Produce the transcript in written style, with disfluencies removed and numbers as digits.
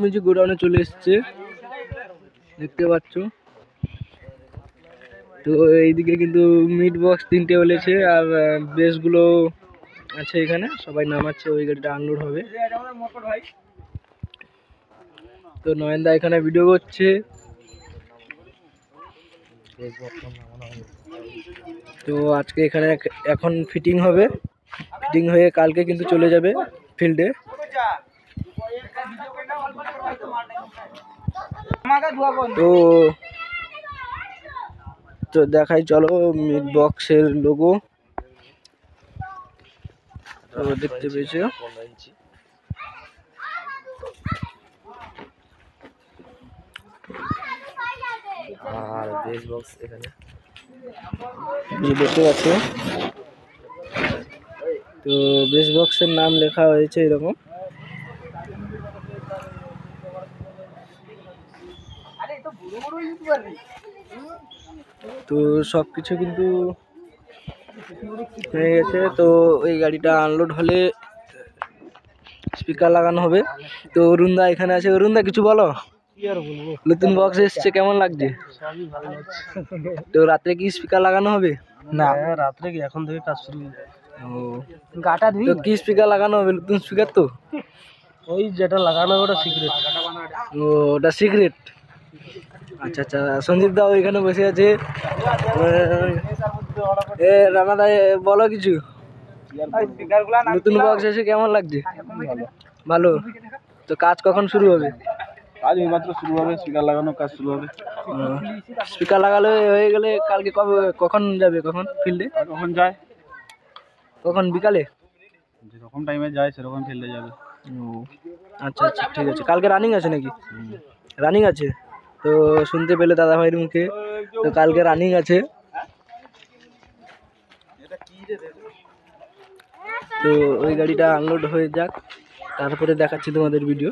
Music গোডাউনে চলে এসছে, দেখতে পাচ্ছ। তো এইদিকে কিন্তু মিট বক্স 3টে বলেছে, আর বেসগুলো আছে এখানে, সবাই নামাচ্ছে, ওই গাড়িটা আনলোড হবে। তো নয়নদা এখানে ভিডিও করছে। তো আজকে এখানে এখন ফিটিং হবে, ফিটিং হয়ে কালকে কিন্তু চলে যাবে ফিল্ডে। তো দেখাই চলো মিট বক্সের লোগো, দেখতে পেয়েছো। আর বেস বক্স এখানে দেখতে পাচ্ছ। তো বেস বক্সের নাম লেখা হয়েছে এরকম। তো সবকিছু কিন্তু হয়ে গেছে। তো এই গাড়িটা আনলোড হলে স্পিকার লাগানো হবে। তো অরুণদা এখানে আছে, অরুণদা কিছু বলো। নতুন বক্স এসছে, কেমন লাগছে? তো রাত্রে কি স্পিকার লাগানো হবে? না রাত্রে কি, এখন থেকে কাজ শুরু। গাটা ধুই। তো কি স্পিকার লাগানো হবে? নতুন স্পিকার তো ওই যেটা লাগানো ওটা সিক্রেট। ও, ওটা সিক্রেট। আচ্ছা আচ্ছা, সন্দীপ দা ওইখানে বসে আছে। রানা দা বলো কিছু। নতুন বক্স এসে কেমন লাগছে? ভালো। তো কাজ কখন শুরু হবে? কাজ এইমাত্র শুরু হবে, স্পিকার লাগানোর কাজ শুরু হবে। স্পিকার লাগালে হয়ে গেলে কালকে কখন যাবে, কখন ফিল্ডে? কখন যায়? কখন? বিকালে? যেরকম টাইমে যায় সেরকম ফিল্ডে যাবে। ও আচ্ছা আচ্ছা, ঠিক আছে। কালকে রানিং আছে নাকি? রানিং আছে। তো শুনতে পেলে দাদা ভাইয়ের মুখে, তো কালকে রানিং আছে। তো ওই গাড়িটা আনলোড হয়ে যাক, তারপরে দেখাচ্ছি তোমাদের ভিডিও।